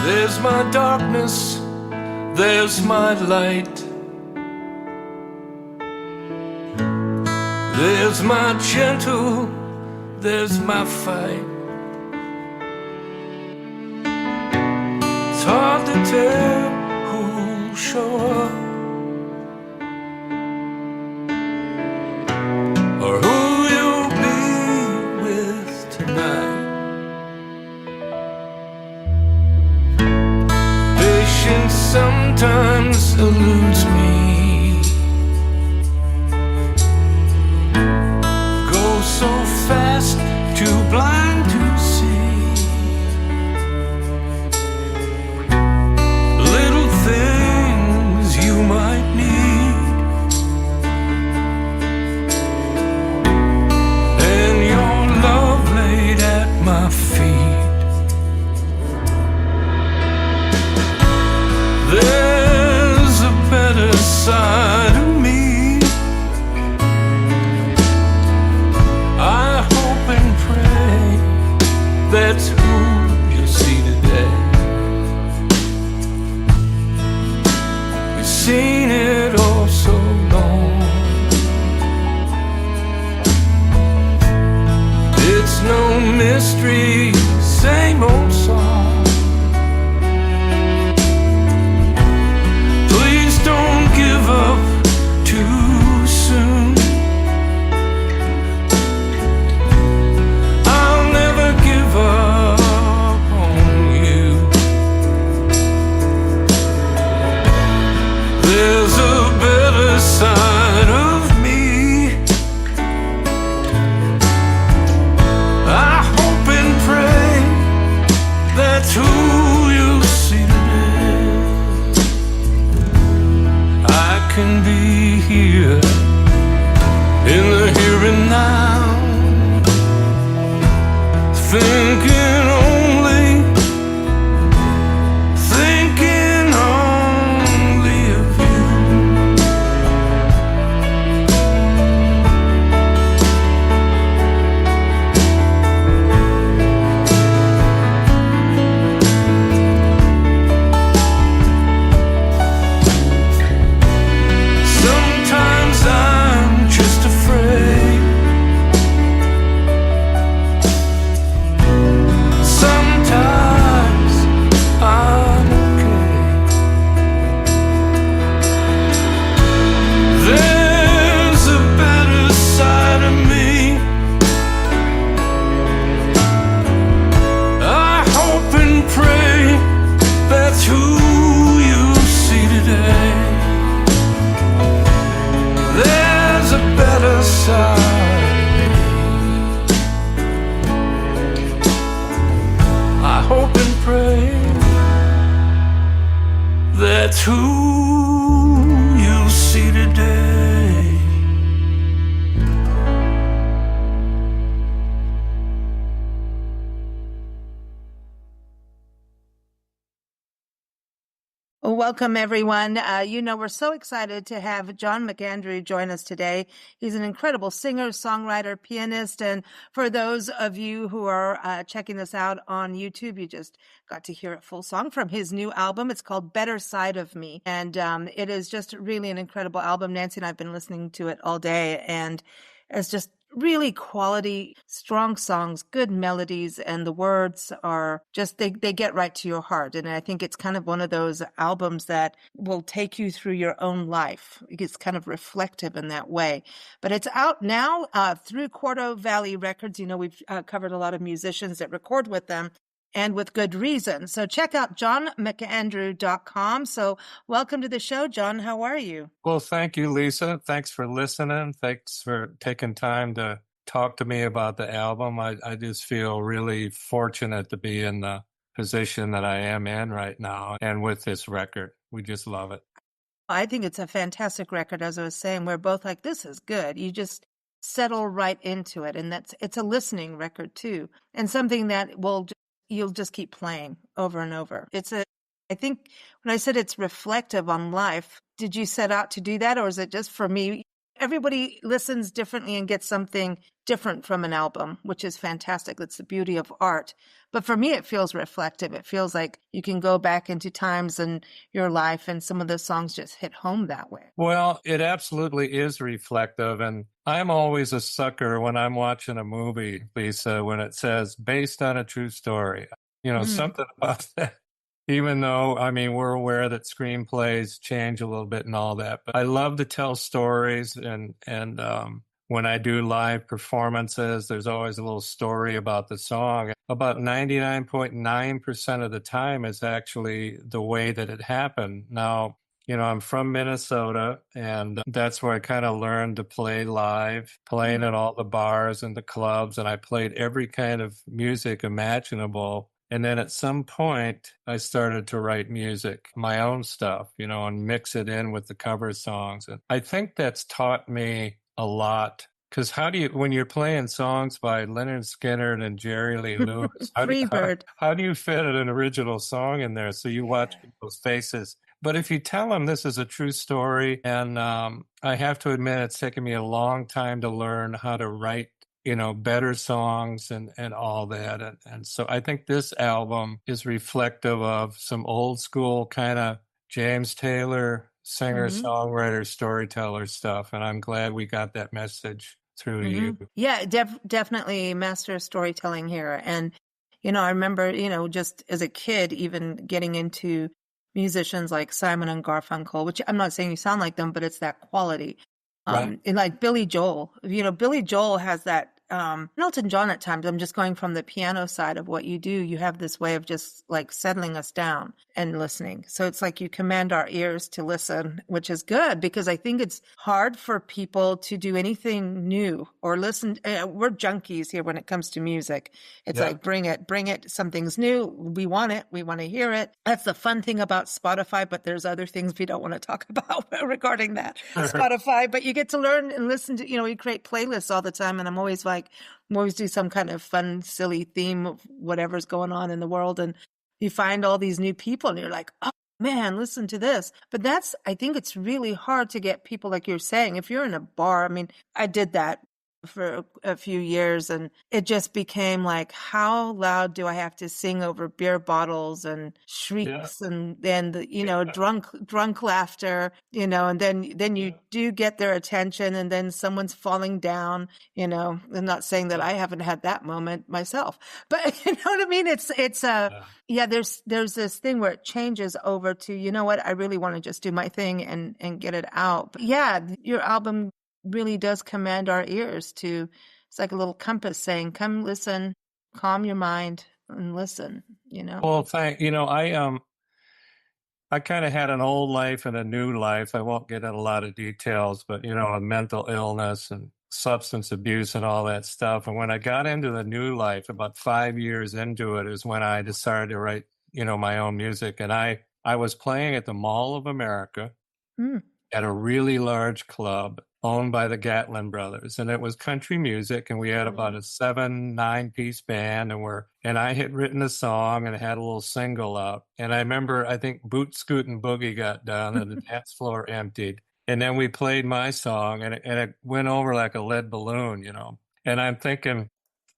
There's my darkness, there's my light. There's my gentle, there's my fight. It's hard to tell who'll show up or who you'll be with tonight. Patience sometimes eludes me. So fast, too blind to see little things you might need, and your love laid at my feet. There's a better side of me. That's who you'll see today. You've seen it all so long. It's no mystery, same old song. Please don't give up too soon. Up on you. There's a better side of me. I hope and pray that's who you'll see today. I can be here in the here and now, thinking only of you. Sometimes I'm just afraid. I hope and pray that's who you'll see today. Well, welcome, everyone. We're so excited to have John McAndrew join us today. He's an incredible singer, songwriter, pianist. And for those of you who are checking this out on YouTube, you just got to hear a full song from his new album. It's called Better Side of Me. And it is just really an incredible album. Nancy and I have been listening to it all day, and it's just really quality, strong songs, good melodies, and the words are just, they get right to your heart. And I think it's kind of one of those albums that will take you through your own life. It's kind of reflective in that way. But it's out now through Quarto Valley Records. We've covered a lot of musicians that record with them, and with good reason. So check out johnmcandrew.com. So welcome to the show, John. How are you? Well, thank you, Lisa. Thanks for listening. Thanks for taking time to talk to me about the album. I just feel really fortunate to be in the position that I am in right now, and with this record. We just love it. I think it's a fantastic record. As I was saying, we're both like, this is good. You just settle right into it. And it's a listening record too. And something that you'll just keep playing over and over. I think when I said it's reflective on life, did you set out to do that? Or is it just for me? everybody listens differently and gets something different from an album, which is fantastic. That's the beauty of art. But for me, it feels reflective. It feels like you can go back into times in your life and some of the songs just hit home that way. Well, it absolutely is reflective. And I'm always a sucker when I'm watching a movie, Lisa, when it says based on a true story. Something about that. Even though, I mean, we're aware that screenplays change a little bit and all that, but I love to tell stories. And when I do live performances, there's always a little story about the song. About 99.9% of the time is actually the way that it happened. Now, I'm from Minnesota, and that's where I kind of learned to play live, playing at all the bars and the clubs, and I played every kind of music imaginable. And then at some point, I started to write music, my own stuff, and mix it in with the cover songs. And I think that's taught me a lot. Because when you're playing songs by Lynyrd Skynyrd and Jerry Lee Lewis, how do you fit an original song in there? So you watch people's faces. But if you tell them this is a true story, and I have to admit, it's taken me a long time to learn how to write better songs and all that. And so I think this album is reflective of some old school kind of James Taylor, singer, songwriter, storyteller stuff. And I'm glad we got that message through you. Yeah, definitely master storytelling here. And, I remember, just as a kid, even getting into musicians like Simon and Garfunkel, which I'm not saying you sound like them, but it's that quality. Right. And like Billy Joel, Billy Joel has that, Elton John at times, I'm just going from the piano side of what you do. You have this way of just like settling us down and listening. So it's like you command our ears to listen, which is good because I think it's hard for people to do anything new or listen. We're junkies here when it comes to music. It's like, bring it. Something's new. We want it. We want to hear it. That's the fun thing about Spotify, but there's other things we don't want to talk about regarding that Spotify, but you get to learn and listen to, we create playlists all the time. And I'm always like, we always do some kind of fun, silly theme of whatever's going on in the world. And you find all these new people and you're like, oh man, listen to this. But I think it's really hard to get people, like you're saying, if you're in a bar, I mean, I did that for a few years and it just became like, how loud do I have to sing over beer bottles and shrieks and drunk laughter, and then you do get their attention and then someone's falling down, I'm not saying that I haven't had that moment myself, but you know what I mean? There's this thing where it changes over to, I really want to just do my thing and get it out. But your album really does command our ears to, it's like a little compass saying, come listen, calm your mind and listen, Well, I kind of had an old life and a new life. I won't get into a lot of details, but, a mental illness and substance abuse and all that stuff. And when I got into the new life, about 5 years into it is when I decided to write, my own music. And I was playing at the Mall of America at a really large club owned by the Gatlin brothers. And it was country music. And we had about a 9-piece band. And I had written a song and had a little single up. And I remember, I think Boot Scoot and Boogie got done and the dance floor emptied. And then we played my song and it went over like a lead balloon, And I'm thinking,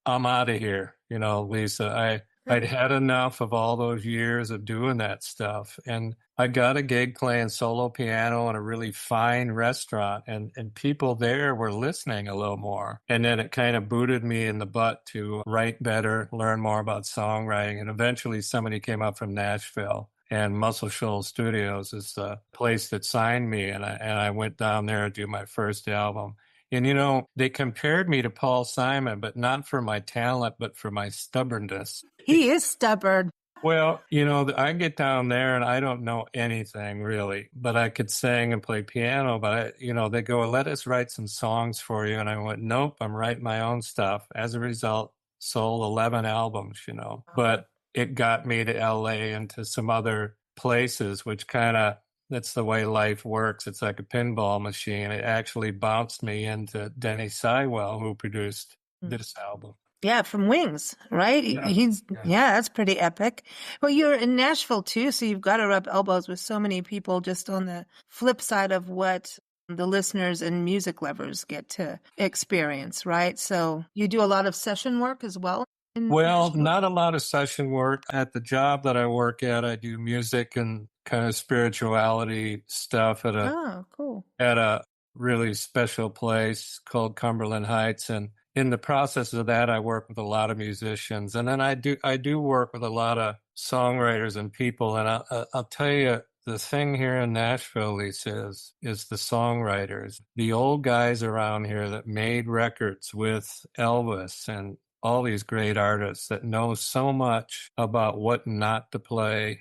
I'm out of here, Lisa. I'd had enough of all those years of doing that stuff. And I got a gig playing solo piano in a really fine restaurant and people there were listening a little more. And then it kind of booted me in the butt to write better, learn more about songwriting. And eventually somebody came up from Nashville and Muscle Shoals Studios is the place that signed me. And I went down there to do my first album. And, they compared me to Paul Simon, but not for my talent, but for my stubbornness. He is stubborn. Well, I get down there and I don't know anything really, but I could sing and play piano. But, they go, let us write some songs for you. And I went, nope, I'm writing my own stuff. As a result, sold 11 albums, But it got me to LA and to some other places, which that's the way life works. It's like a pinball machine. It actually bounced me into Denny Seiwell, who produced this album. Yeah, from Wings, right? Yeah, that's pretty epic. Well, you're in Nashville too, so you've got to rub elbows with so many people just on the flip side of what the listeners and music lovers get to experience, right? So you do a lot of session work as well? Well, not a lot of session work. At the job that I work at, I do music and kind of spirituality stuff Oh, cool. at a really special place called Cumberland Heights. And in the process of that, I work with a lot of musicians. And then I do work with a lot of songwriters and people. And I'll tell you, the thing here in Nashville, Lisa, is the songwriters, the old guys around here that made records with Elvis and all these great artists that know so much about what not to play,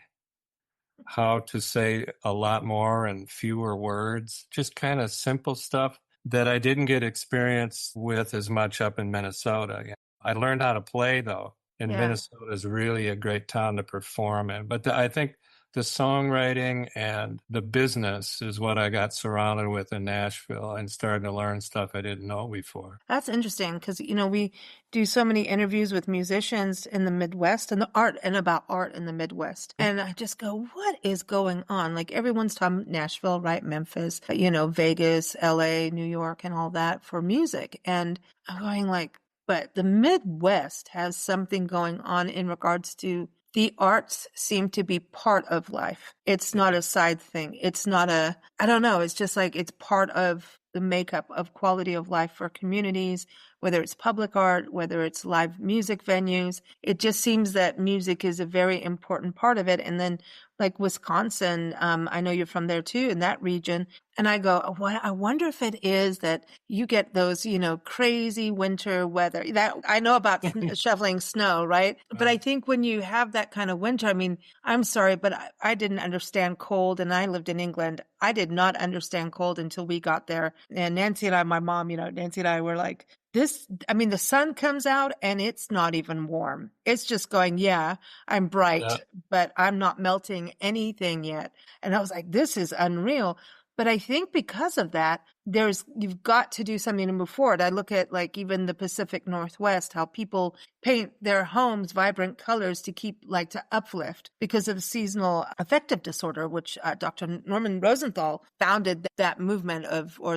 how to say a lot more in fewer words, just kind of simple stuff that I didn't get experience with as much up in Minnesota. I learned how to play, though, and Yeah. Minnesota is really a great town to perform in. But I think the songwriting and the business is what I got surrounded with in Nashville and started to learn stuff I didn't know before. That's interesting because, we do so many interviews with musicians in the Midwest and about art in the Midwest. And I just go, what is going on? Like everyone's talking Nashville, right? Memphis, Vegas, LA, New York, and all that for music. And I'm going like, but the Midwest has something going on in regards to the arts seem to be part of life. It's not a side thing. It's not I don't know. It's just like it's part of the makeup of quality of life for communities, whether it's public art, whether it's live music venues. It just seems that music is a very important part of it. And then like Wisconsin, I know you're from there too, in that region. And I go, I wonder if it is that you get those, crazy winter weather that I know about shoveling snow, right? But I think when you have that kind of winter, I mean, I'm sorry, but I didn't understand cold and I lived in England. I did not understand cold until we got there. And Nancy and I, my mom, Nancy and I were like, the sun comes out and it's not even warm. It's just going, yeah, I'm bright, but I'm not melting anything yet. And I was like, this is unreal. But I think because of that, you've got to do something to move forward. I look at like even the Pacific Northwest, how people paint their homes vibrant colors to uplift because of seasonal affective disorder, which Dr. Norman Rosenthal founded that movement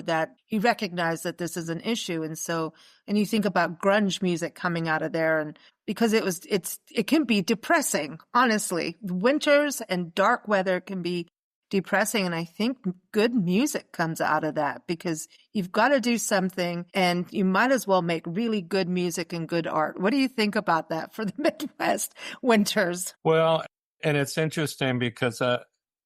that he recognized that this is an issue. And you think about grunge music coming out of there, and because it can be depressing, honestly. Winters and dark weather can be depressing. And I think good music comes out of that because you've got to do something and you might as well make really good music and good art. What do you think about that for the Midwest winters? Well, and it's interesting because,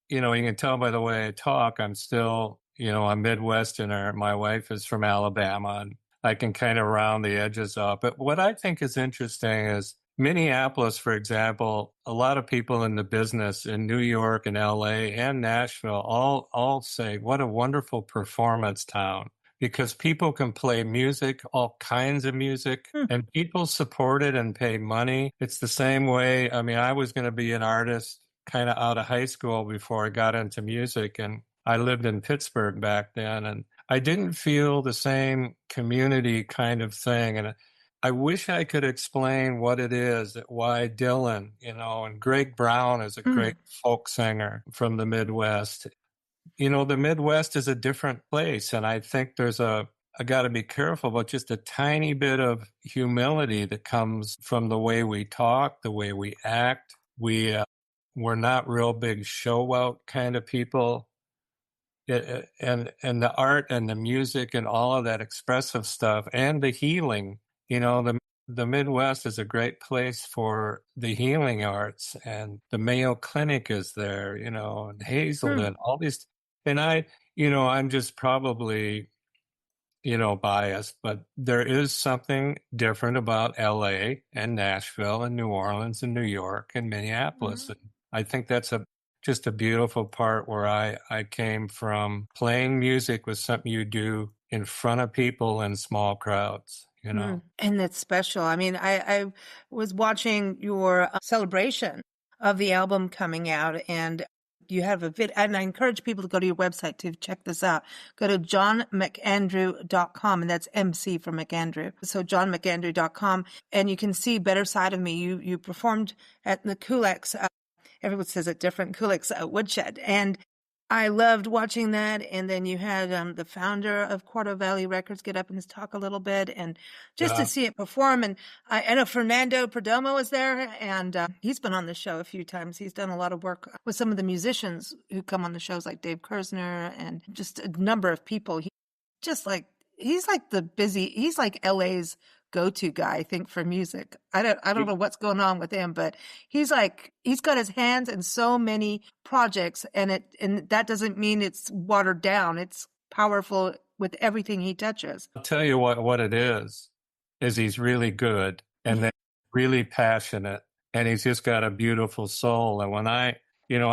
you can tell by the way I talk, I'm still, a Midwesterner. My wife is from Alabama and I can kind of round the edges up. But what I think is interesting is Minneapolis, for example, a lot of people in the business in New York and LA and Nashville all say, what a wonderful performance town, because people can play music, all kinds of music, and people support it and pay money. It's the same way. I mean, I was going to be an artist kind of out of high school before I got into music, and I lived in Pittsburgh back then, and I didn't feel the same community kind of thing. And I wish I could explain what it is, why Dylan, and Greg Brown is a great folk singer from the Midwest. The Midwest is a different place. And I think I got to be careful about just a tiny bit of humility that comes from the way we talk, the way we act. We're not real big show out kind of people. And the art and the music and all of that expressive stuff and the healing. The Midwest is a great place for the healing arts, and the Mayo Clinic is there, and Hazelden, all these. And I'm just probably, biased, but there is something different about LA and Nashville and New Orleans and New York and Minneapolis. And I think that's just a beautiful part where I came from. Playing music was something you do in front of people in small crowds. And that's special. I mean, I was watching your celebration of the album coming out, and you have a and I encourage people to go to your website to check this out. Go to johnmcandrew.com, and that's MC for McAndrew. So johnmcandrew.com, and you can see Better Side of Me. You performed at the Kulex, everyone says it different, Kulex Woodshed, and I loved watching that. And then you had the founder of Quarto Valley Records get up and just talk a little bit, and just to Yeah. see it perform. And I know Fernando Perdomo was there, and he's been on the show a few times. He's done a lot of work with some of the musicians who come on the shows, like Dave Kersner and just a number of people. Just like he's like LA's go-to guy, I think, for music. I don't know what's going on with him, but he's got his hands in so many projects, and that doesn't mean it's watered down. It's powerful with everything he touches. I'll tell you what it is he's really good and then really passionate, and he's just got a beautiful soul. And when I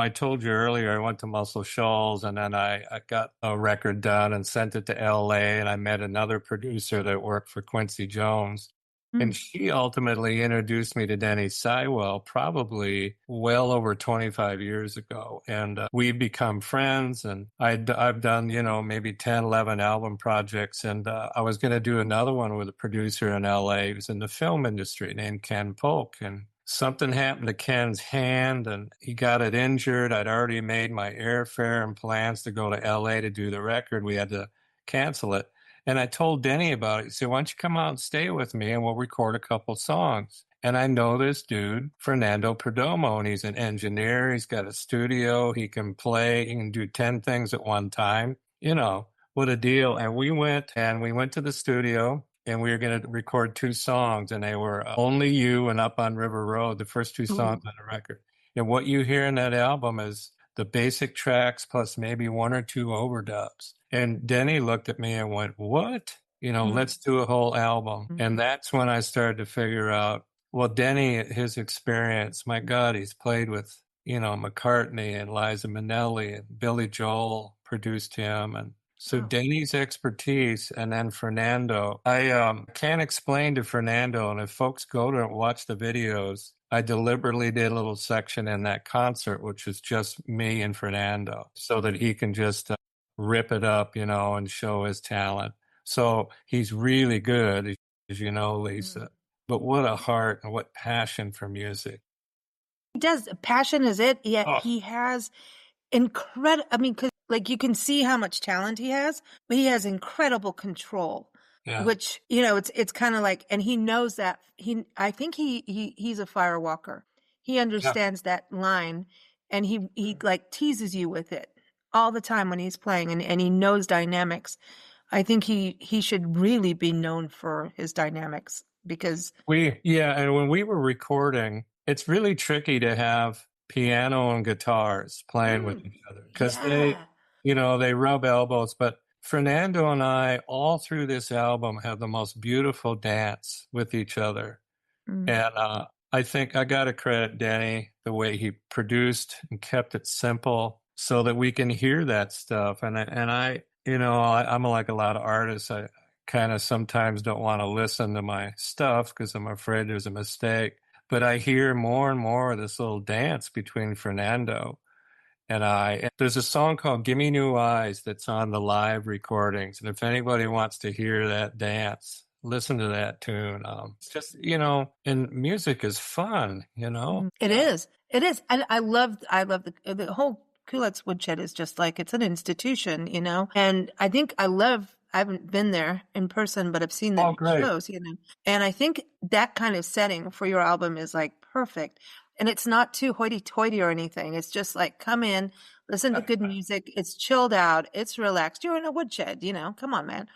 told you earlier, I went to Muscle Shoals, and then I got a record done and sent it to LA, and I met another producer that worked for Quincy Jones. And Mm. she ultimately introduced me to Denny Seiwell probably well over 25 years ago. And we've become friends. And I've done, maybe 10, 11 album projects. And I was going to do another one with a producer in LA who's in the film industry named Ken Polk. And something happened to Ken's hand and he got it injured. I'd already made my airfare and plans to go to LA to do the record. We had to cancel it. And I told Denny about it. He said, why don't you come out and stay with me and we'll record a couple songs. And I know this dude, Fernando Perdomo, and he's an engineer. He's got a studio. He can play. He can do 10 things at one time. What a deal. And we went to the studio and we were going to record 2 songs. And they were Only You and Up on River Road, the first 2 songs Ooh. on the record. And what you hear in that album is the basic tracks plus maybe 1 or 2 overdubs. And Denny looked at me and went, what? Let's do a whole album. And that's when I started to figure out, well, Denny, his experience, my God, he's played with, McCartney and Liza Minnelli, and Billy Joel produced him. And so Wow. Denny's expertise, and then Fernando, I can't explain to Fernando. And if folks go to watch the videos, I deliberately did a little section in that concert, which is just me and Fernando, so that he can just rip it up, and show his talent. So he's really good, as you know, Lisa. But what a heart and what passion for music. He does. Passion is it. Yet Oh, he has incredible. I mean, because like you can see how much talent he has, but he has incredible control. yeah. Which it's kind of like, and he knows that I think he's a firewalker. He Yeah. understands that line, and he like teases you with it all the time when he's playing, and he knows dynamics. I think he should really be known for his dynamics because And when we were recording, it's really tricky to have piano and guitars playing with each other because yeah. they rub elbows. But Fernando and I, all through this album, have the most beautiful dance with each other. Mm. And I think I got to credit Denny the way he produced and kept it simple so that we can hear that stuff. I'm like a lot of artists. I kind of sometimes don't want to listen to my stuff because I'm afraid there's a mistake. But I hear more and more of this little dance between Fernando and I. And there's a song called Give Me New Eyes that's on the live recordings. And if anybody wants to hear that dance, listen to that tune. It's just, and music is fun, It Yeah. is. It is. I love the whole Kulex Woodshed is just like it's an institution, And I haven't been there in person, but I've seen Oh, the great. shows. And I think that kind of setting for your album is like perfect. And it's not too hoity-toity or anything. It's just like come in, listen to good music. It's chilled out. It's relaxed. You're in a woodshed, Come on, man.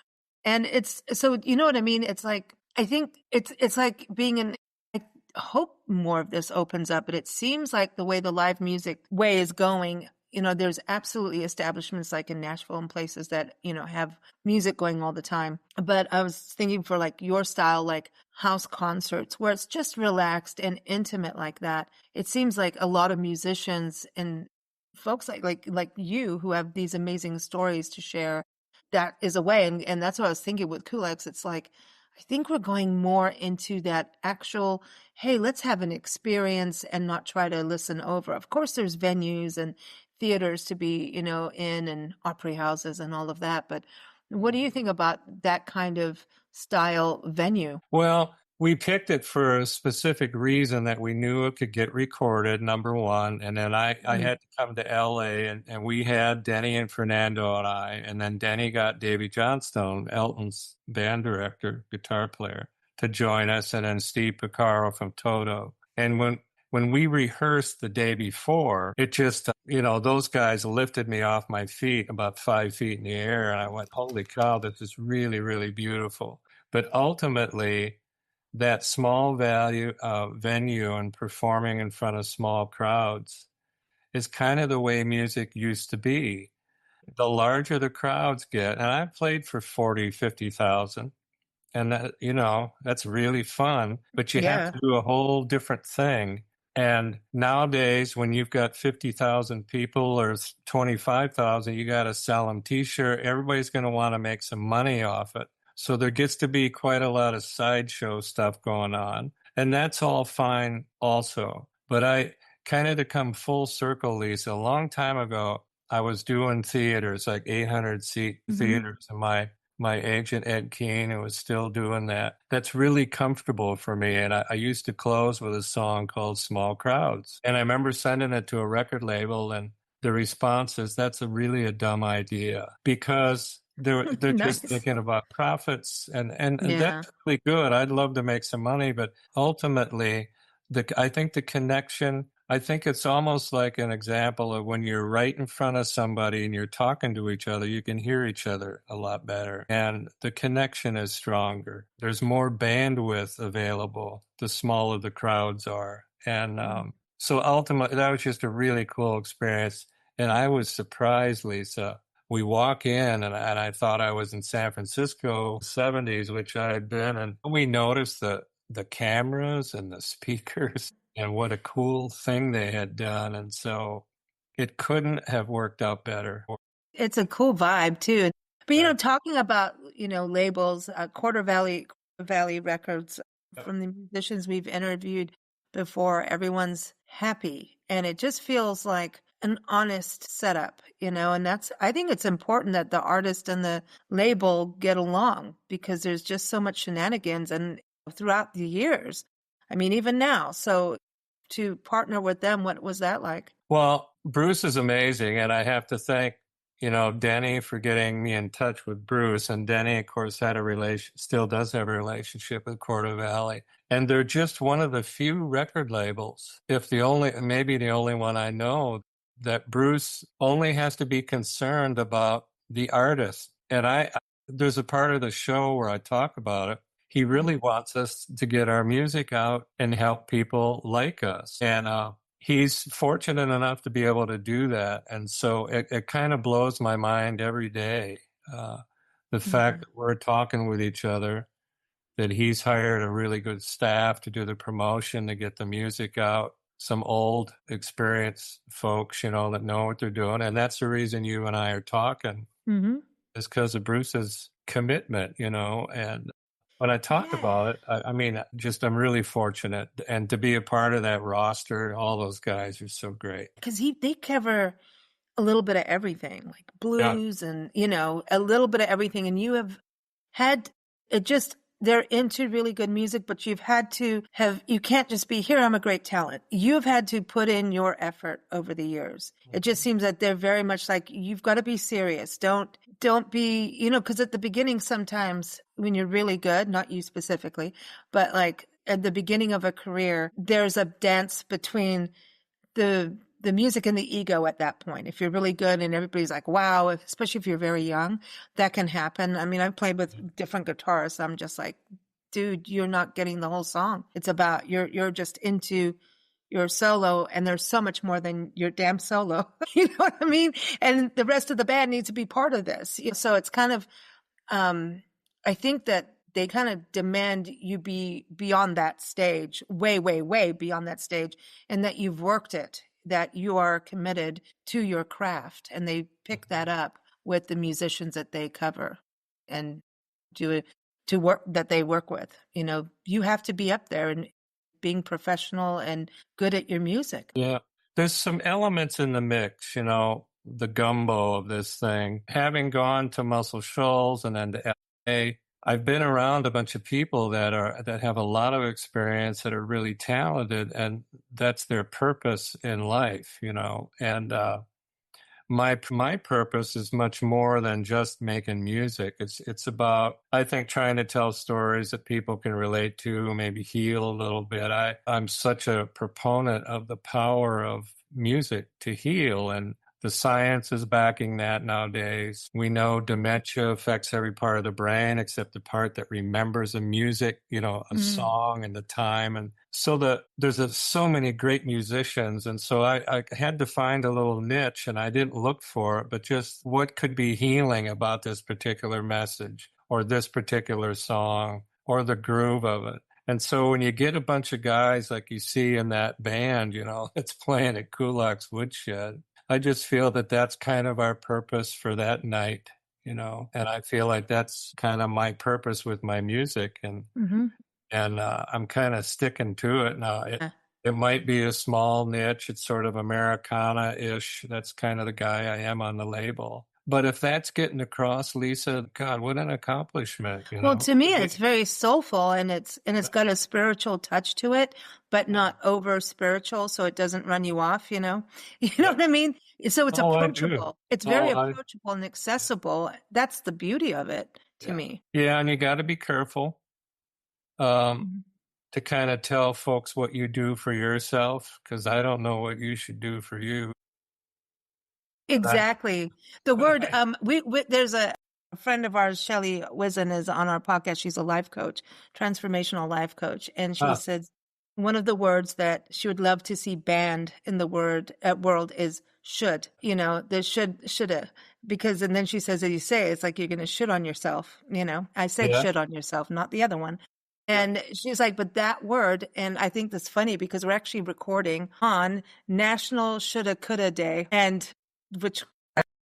And it's so you know what I mean? It's like I think it's like being in I hope more of this opens up, but it seems like the way the live music way is going, there's absolutely establishments like in Nashville and places that, have music going all the time. But I was thinking for like your style, like house concerts where it's just relaxed and intimate like that. It seems like a lot of musicians and folks like you who have these amazing stories to share, that is a way. And that's what I was thinking with Kulex. It's like, I think we're going more into that actual, hey, let's have an experience and not try to listen over. Of course, there's venues and theaters to be, in and opera houses and all of that. But what do you think about that kind of style venue? Well, We picked it for a specific reason that we knew it could get recorded, number one. And then I had to come to LA and we had Denny and Fernando and I, and then Denny got Davy Johnstone, Elton's band director, guitar player, to join us, and then Steve Porcaro from Toto. And when we rehearsed the day before, it just, those guys lifted me off my feet about 5 feet in the air. And I went, holy cow, this is really, really beautiful. But ultimately, that small venue and performing in front of small crowds is kind of the way music used to be. The larger the crowds get, and I've played for 40, 50,000, and that's really fun, but you have Yeah. to do a whole different thing. And nowadays, when you've got 50,000 people or 25,000, you got to sell them t-shirt. Everybody's going to want to make some money off it. So there gets to be quite a lot of sideshow stuff going on. And that's all fine also. But I kind of, to come full circle, Lisa, a long time ago, I was doing theaters, like 800-seat theaters, and my agent, Ed Keene, who was still doing that. That's really comfortable for me. And I used to close with a song called Small Crowds. And I remember sending it to a record label, and the response is, that's really a dumb idea, because they're Nice. just thinking about profits, and Yeah. that's really good. I'd love to make some money, but ultimately, I think the connection, I think it's almost like an example of when you're right in front of somebody and you're talking to each other, you can hear each other a lot better. And the connection is stronger. There's more bandwidth available the smaller the crowds are. And so ultimately, that was just a really cool experience. And I was surprised, Lisa. We walk in, and I thought I was in San Francisco 70s, which I had been, and we noticed the cameras and the speakers and what a cool thing they had done. And so it couldn't have worked out better. It's a cool vibe too. But talking about labels, Quarto Valley Records, from the musicians we've interviewed before, everyone's happy, and it just feels like an honest setup, and I think it's important that the artist and the label get along, because there's just so much shenanigans and throughout the years. I mean, even now. So to partner with them, what was that like? Well, Bruce is amazing, and I have to thank Denny for getting me in touch with Bruce. And Denny, of course, still does have a relationship with Quarto Valley. And they're just one of the few record labels, maybe the only one I know, that Bruce only has to be concerned about the artist. And there's a part of the show where I talk about it. He really wants us to get our music out and help people like us. And he's fortunate enough to be able to do that. And so it kind of blows my mind every day. The fact that we're talking with each other, that he's hired a really good staff to do the promotion, to get the music out, some old experienced folks, that know what they're doing. And that's the reason you and I are talking, is because of Bruce's commitment, and when I talk about it, I mean, I'm really fortunate, and to be a part of that roster. All those guys are so great. Because they cover a little bit of everything, like blues and, a little bit of everything. And you have had it just, they're into really good music, but you can't just be, here, I'm a great talent. You've had to put in your effort over the years. It just seems that they're very much like, you've got to be serious. Don't be, because at the beginning, sometimes when you're really good, not you specifically, but like at the beginning of a career, there's a dance between the music and the ego at that point. If you're really good and everybody's like, wow, especially if you're very young, that can happen. I mean, I've played with different guitarists. I'm just like, dude, you're not getting the whole song. It's about, you're just into your solo, and there's so much more than your damn solo. You know what I mean? And the rest of the band needs to be part of this. So it's kind of, I think that they kind of demand you be beyond that stage, way, way, way beyond that stage, and that you've worked it, that you are committed to your craft. And they pick that up with the musicians that they cover and that they work with. You have to be up there and being professional and good at your music. Yeah. There's some elements in the mix, the gumbo of this thing. Having gone to Muscle Shoals and then to LA, I've been around a bunch of people that have a lot of experience, that are really talented, and that's their purpose in life, And my purpose is much more than just making music. It's about, I think, trying to tell stories that people can relate to, maybe heal a little bit. I'm such a proponent of the power of music to heal, and the science is backing that nowadays. We know dementia affects every part of the brain except the part that remembers the music, a song and the time. And so there's so many great musicians. And so I had to find a little niche, and I didn't look for it, but just what could be healing about this particular message or this particular song or the groove of it. And so when you get a bunch of guys like you see in that band, that's playing at Kulak's Woodshed, I just feel that that's kind of our purpose for that night, and I feel like that's kind of my purpose with my music, and I'm kind of sticking to it now. It might be a small niche. It's sort of Americana-ish. That's kind of the guy I am on the label. But if that's getting across, Lisa, God, what an accomplishment, Well, to me, it's very soulful, and it's got a spiritual touch to it, but not over spiritual, so it doesn't run you off, You know what I mean? So it's approachable. It's very approachable and accessible. That's the beauty of it to me. Yeah, and you got to be careful to kind of tell folks what you do for yourself, because I don't know what you should do for you. Exactly. The word, there's a friend of ours, Shelley Wizen, is on our podcast. She's a life coach, transformational life coach. And she said one of the words that she would love to see banned in the world is should, the shoulda, because, and then she says, as you say, it's like you're going to shit on yourself. I said shit on yourself, not the other one. And she's like, but that word, and I think that's funny because we're actually recording on National Shoulda Coulda Day, and which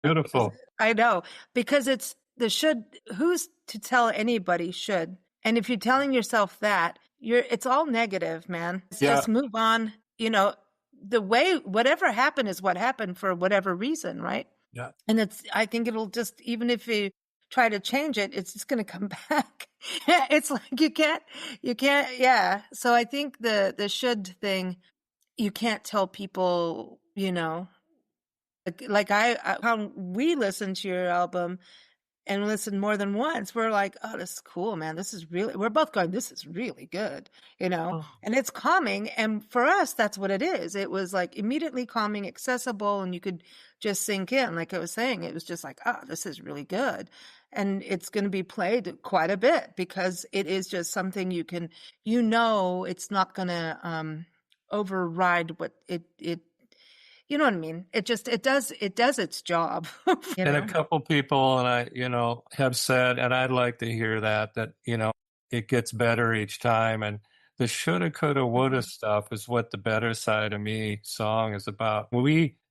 beautiful. I know, because it's the should. Who's to tell anybody should? And if you're telling yourself that, it's all negative, man. Just move on. The way whatever happened is what happened for whatever reason, right? Yeah. And I think it'll just, even if you try to change it, it's just going to come back. It's like you can't. Yeah. So I think the should thing, you can't tell people, like how we listen to your album and listen more than once, we're like, oh, this is cool, man. We're both going, this is really good, and it's calming. And for us, that's what it is. It was like immediately calming, accessible, and you could just sink in. Like I was saying, it was just like, oh, this is really good. And it's going to be played quite a bit because it is just something you can, it's not going to override what it you know what I mean? It does its job. And a couple people and I, have said, and I'd like to hear that, it gets better each time. And the shoulda, coulda, woulda stuff is what the Better Side of Me song is about.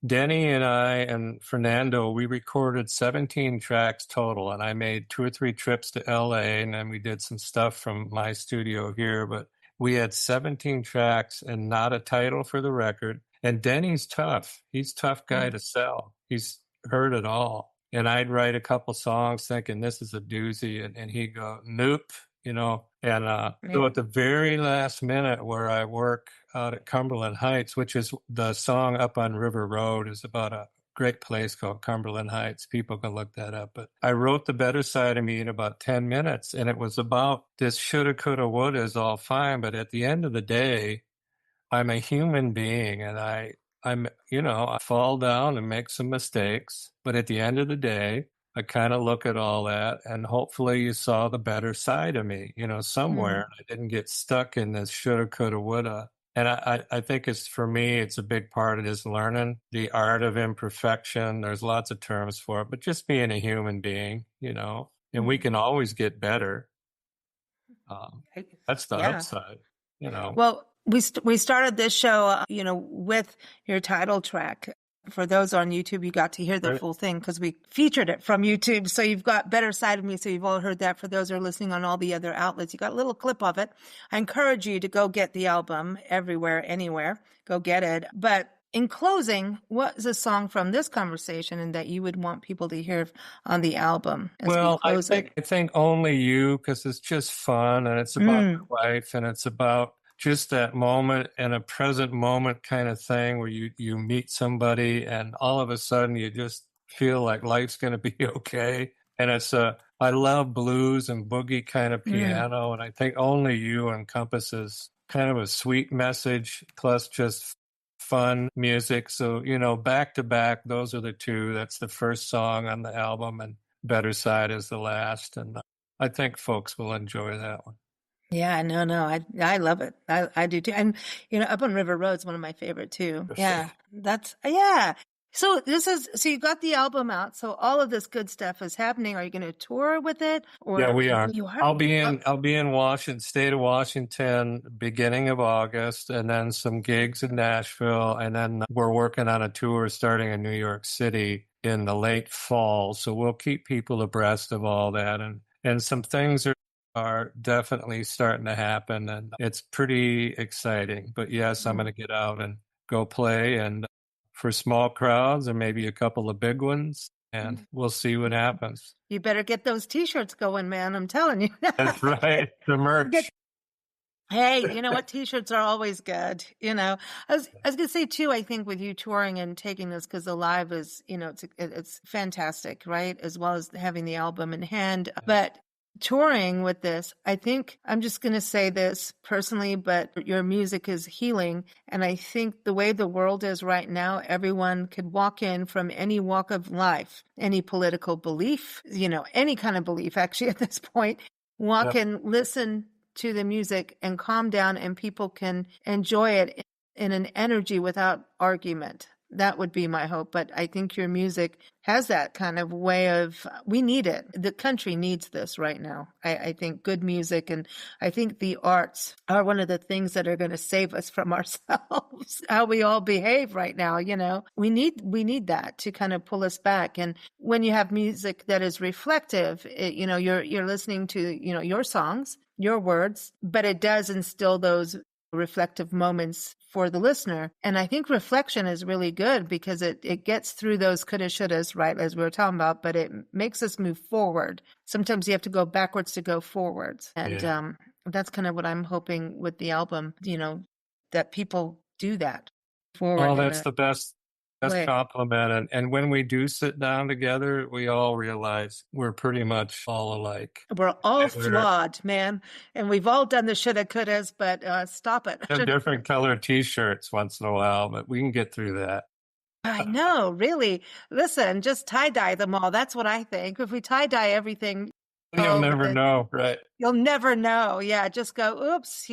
Denny and I and Fernando, we recorded 17 tracks total, and I made 2 or 3 trips to LA, and then we did some stuff from my studio here, but we had 17 tracks and not a title for the record. And Denny's tough. He's a tough guy to sell. He's heard it all. And I'd write a couple songs thinking this is a doozy. And he'd go, nope, And so at the very last minute where I work out at Cumberland Heights, which is the song Up on River Road, is about a great place called Cumberland Heights. People can look that up. But I wrote The Better Side of Me in about 10 minutes. And it was about this shoulda, coulda, woulda is all fine. But at the end of the day, I'm a human being, and I fall down and make some mistakes. But at the end of the day, I kind of look at all that, and hopefully you saw the better side of me, somewhere. I didn't get stuck in this shoulda, coulda, woulda. And I think for me, it's a big part of this learning the art of imperfection. There's lots of terms for it, but just being a human being, and we can always get better. That's the upside, Well, we started this show, with your title track. For those on YouTube, you got to hear the full thing because we featured it from YouTube. So you've got Better Side of Me. So you've all heard that. For those who are listening on all the other outlets, you got a little clip of it. I encourage you to go get the album everywhere, anywhere. Go get it. But in closing, what is a song from this conversation and that you would want people to hear on the album as we Well, close it? I think Only You, because it's just fun and it's about Mm, your wife and it's about just that moment and a present moment kind of thing where you meet somebody and all of a sudden you just feel like life's going to be okay. And I love blues and boogie kind of mm. piano. And I think Only You encompasses kind of a sweet message plus just fun music. So, back to back, those are the two. That's the first song on the album, and Better Side is the last. And I think folks will enjoy that one. Yeah, no, I love it. I do too. And Up on River Road's one of my favorite too. Yeah, yeah. So so you got the album out. So all of this good stuff is happening. Are you going to tour with it, Yeah, or we are. you are? I'll be in Washington, state of Washington, beginning of August, and then some gigs in Nashville, and then we're working on a tour starting in New York City in the late fall. So we'll keep people abreast of all that, and some things are definitely starting to happen, and it's pretty exciting. But yes, I'm going to get out and go play, and for small crowds and maybe a couple of big ones, and we'll see what happens. You better get those T-shirts going, man. I'm telling you. That's right. The merch. Hey, you know what? T-shirts are always good. I was gonna say too. I think with you touring and taking this because the live is, it's fantastic, right? As well as having the album in hand, but touring with this, I think I'm just gonna say this personally, but your music is healing, and I think the way the world is right now, everyone could walk in from any walk of life, any political belief, any kind of belief. Actually, at this point, walk and listen to the music and calm down, and people can enjoy it in an energy without argument. That would be my hope. But I think your music has that kind of way of, we need it. The country needs this right now. I think good music, and I think the arts are one of the things that are going to save us from ourselves, how we all behave right now. We need that to kind of pull us back. And when you have music that is reflective, you're listening to, your songs, your words, but it does instill those reflective moments for the listener. And I think reflection is really good because it gets through those coulda, shouldas, right, as we were talking about, but it makes us move forward. Sometimes you have to go backwards to go forwards. And that's kind of what I'm hoping with the album, that people do that forward. Oh, that's the best compliment. And when we do sit down together, we all realize we're pretty much all alike. We're all flawed, man. And we've all done the shoulda, couldas, but stop it. Have different colored T-shirts once in a while, but we can get through that. I know, really. Listen, just tie-dye them all. That's what I think. If we tie-dye everything, you'll never know, right? You'll never know. Yeah, just go, oops,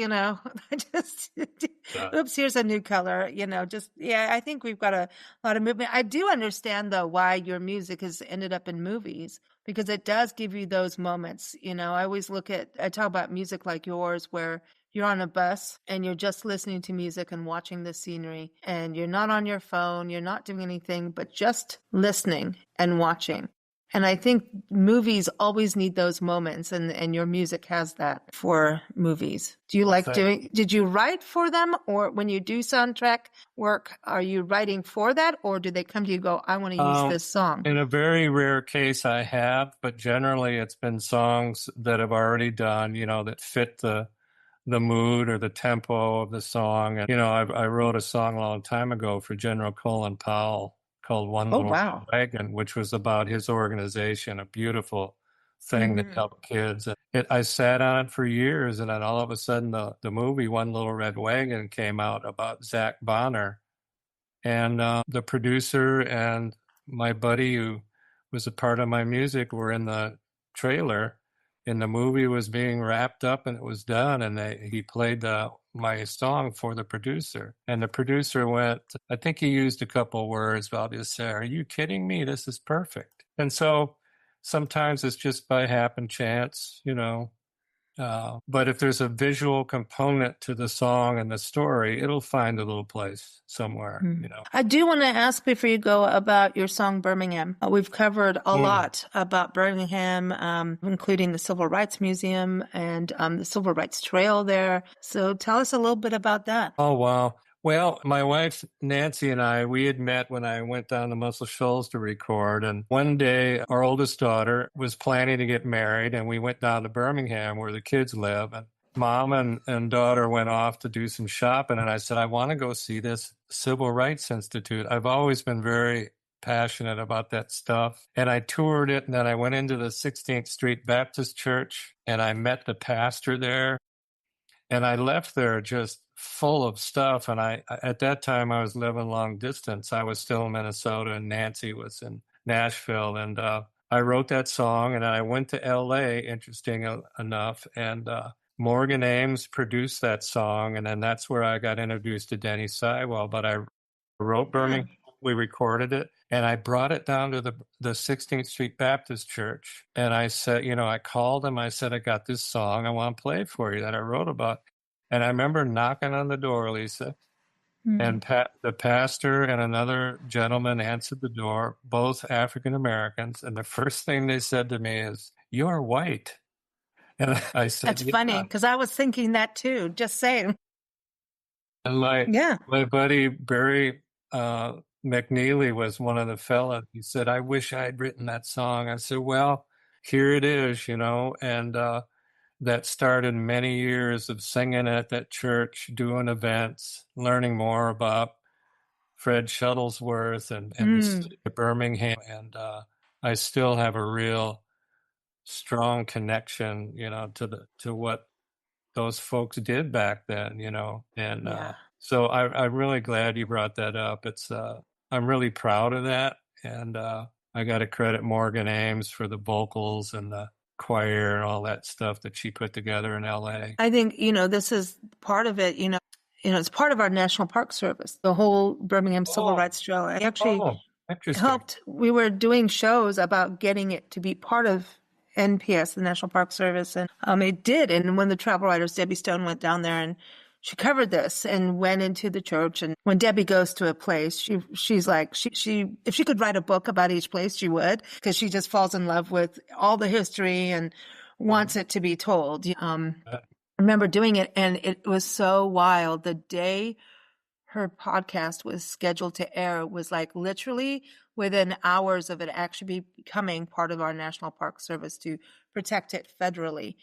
oops, here's a new color, I think we've got a lot of movement. I do understand, though, why your music has ended up in movies, because it does give you those moments. I always I talk about music like yours where you're on a bus and you're just listening to music and watching the scenery, and you're not on your phone, you're not doing anything, but just listening and watching. And I think movies always need those moments, and your music has that for movies. Do you did you write for them, or when you do soundtrack work, are you writing for that, or do they come to you and go, I want to use this song? In a very rare case I have, but generally it's been songs that I've already done, that fit the mood or the tempo of the song. And, I wrote a song a long time ago for General Colin Powell called One Little Red Wagon, which was about his organization, a beautiful thing that helped kids. I sat on it for years, and then all of a sudden the movie One Little Red Wagon came out about Zach Bonner. And the producer and my buddy who was a part of my music were in the trailer, and the movie was being wrapped up and it was done, and he played my song for the producer, and the producer went, I think he used a couple words, but I'll just say, are you kidding me? This is perfect. And so sometimes it's just by happen chance, but if there's a visual component to the song and the story, it'll find a little place somewhere, I do want to ask before you go about your song Birmingham. We've covered a lot about Birmingham, including the Civil Rights Museum and the Civil Rights Trail there. So tell us a little bit about that. Oh, wow. Well, my wife, Nancy, and I, we had met when I went down to Muscle Shoals to record. And one day, our oldest daughter was planning to get married, and we went down to Birmingham where the kids live. And mom and daughter went off to do some shopping. And I said, I want to go see this Civil Rights Institute. I've always been very passionate about that stuff. And I toured it, and then I went into the 16th Street Baptist Church, and I met the pastor there. And I left there just full of stuff. And at that time, I was living long distance. I was still in Minnesota, and Nancy was in Nashville. And I wrote that song, and I went to LA, interesting enough. And Morgan Ames produced that song. And then that's where I got introduced to Denny Seiwell. But I wrote Birmingham. We recorded it, and I brought it down to the 16th Street Baptist Church. And I said, I called him. I said, I got this song I want to play for you that I wrote about. And I remember knocking on the door, Lisa, and the pastor and another gentleman answered the door, both African Americans. And the first thing they said to me is, "You're white." And I said, That's funny, because I was thinking that too, just saying. And my buddy Barry McNeely was one of the fellas. He said, I wish I had written that song. I said, well, here it is, and that started many years of singing at that church, doing events, learning more about Fred Shuttlesworth and the city of Birmingham. And I still have a real strong connection, to what those folks did back then, and so I'm really glad you brought that up. It's I'm really proud of that, and I got to credit Morgan Ames for the vocals and the choir and all that stuff that she put together in LA. I think this is part of it. It's part of our National Park Service. The whole Birmingham Civil Rights Trail. I actually helped. We were doing shows about getting it to be part of NPS, the National Park Service, and it did. And when the travel writers, Debbie Stone, went down there and she covered this and went into the church. And when Debbie goes to a place, she's like, she if she could write a book about each place, she would, because she just falls in love with all the history and wants it to be told. I remember doing it, and it was so wild. The day her podcast was scheduled to air was like literally within hours of it actually becoming part of our National Park Service to protect it federally.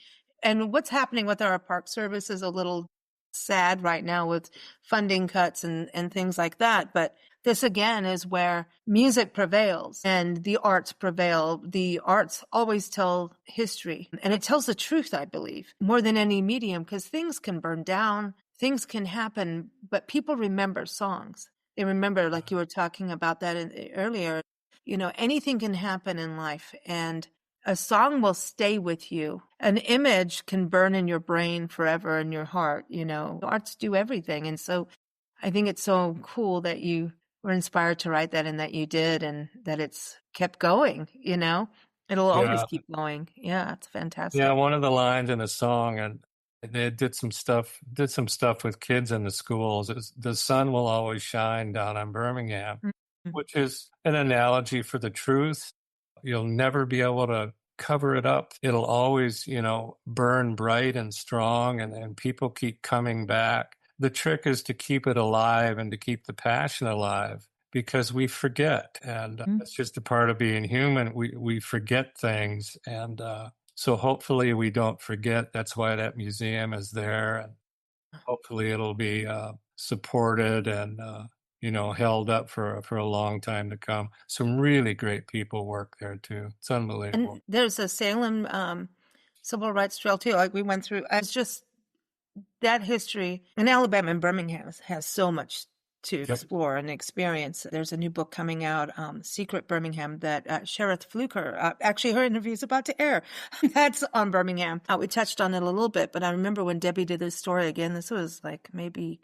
And what's happening with our Park Service is a little sad right now with funding cuts and things like that. But this again is where music prevails and the arts prevail. The arts always tell history, and it tells the truth, I believe, more than any medium, because things can burn down, things can happen, but people remember songs. They remember, like you were talking about that earlier, anything can happen in life, and a song will stay with you. An image can burn in your brain forever, in your heart. Arts do everything. And so I think it's so cool that you were inspired to write that, and that you did, and that it's kept going, it'll always keep going. Yeah. It's fantastic. Yeah. One of the lines in the song, and they did some stuff with kids in the schools, is the sun will always shine down on Birmingham, which is an analogy for the truth. You'll never be able to cover it up. It'll always, burn bright and strong, and people keep coming back. The trick is to keep it alive and to keep the passion alive, because we forget. And it's just a part of being human. We forget things. And so hopefully we don't forget. That's why that museum is there. And hopefully it'll be supported and held up for a long time to come. Some really great people work there too. It's unbelievable. And there's a Salem Civil Rights Trail too. Like we went through. It's just that history. And Alabama and Birmingham has so much to explore and experience. There's a new book coming out, Secret Birmingham, that Sheriff Fluker, actually her interview is about to air. That's on Birmingham. We touched on it a little bit, but I remember when Debbie did this story again, this was like maybe,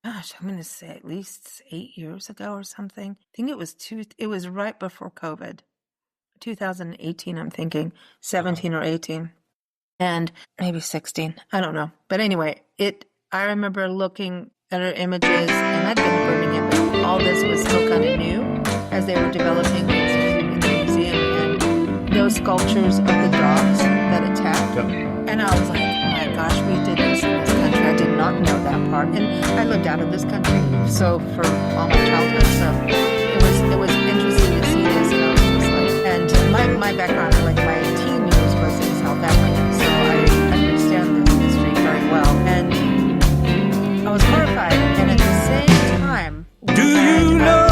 gosh, I'm going to say at least 8 years ago or something. I think it was right before COVID, 2018, I'm thinking, 17 or 18, and maybe 16. I don't know. But anyway, I remember looking at her images, and I'd been to Birmingham, but all this was still kind of new as they were developing the Institute in the museum, and those sculptures of the dogs that attacked. And I was like, oh my gosh, we did this in this country. I I did not know that part. And I lived out of this country, so for all my childhood, so it was interesting to see this, and I was just like, and my background, like my teen years was in South Africa, so I understand this history very well. And I was horrified, and at the same time, do you know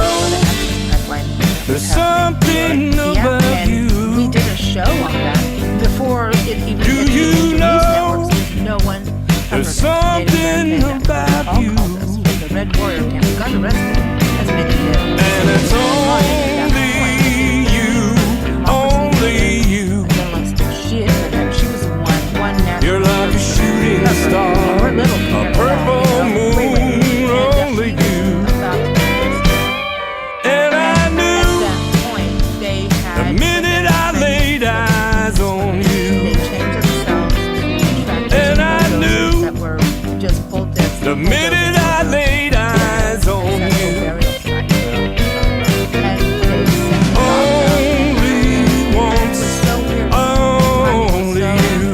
there's something about you? We did a show on that before it even do hit you the news know networks. No one there's something about you? The Red Warrior Camp got arrested as many did. And it's only you. She was one national. You're like a shooting star, a purple moon, only you. And I knew the minute I laid eyes on you. And I knew the minute I laid eyes on you. Only once, only you.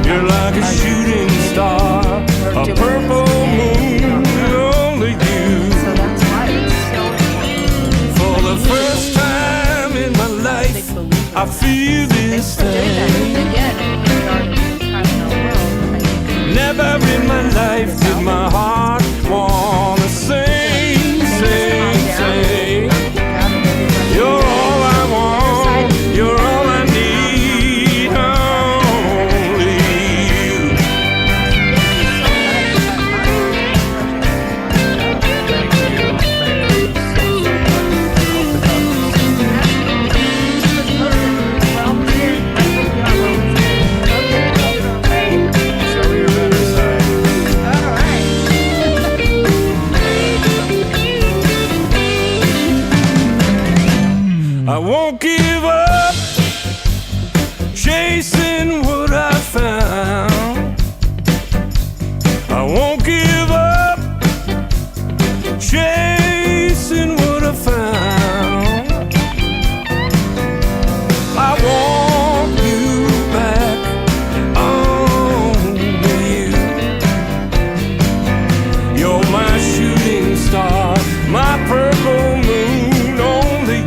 You're like a shooting star, a purple moon, only you. For the first time in my life, I feel this thing. Never in my life did my heart wanna sing, sing, sing. You're all I want, you're all I need, only you. I won't give up chasing what I found. I won't give up chasing what I found. I want you back, only you. You're my shooting star, my purple moon, only you.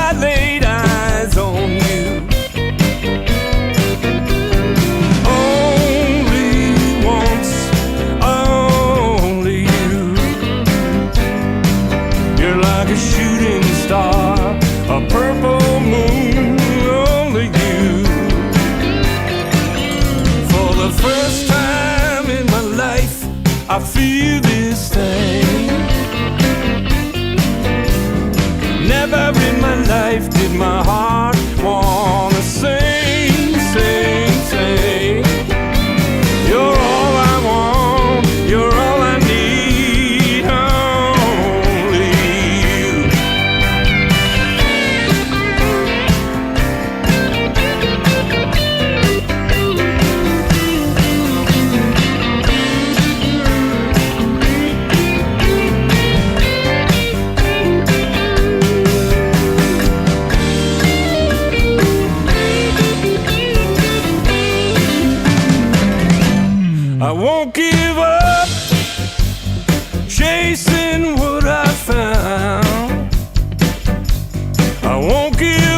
I laid eyes on you. Only once, only you. You're like a shooting star, a purple moon, only you. For the first time in my life, I feel this thing. Never in my life did my heart wanna sing, sing, sing. You're all I want, you're all I need, only you. I won't give up chasing what I found. I won't give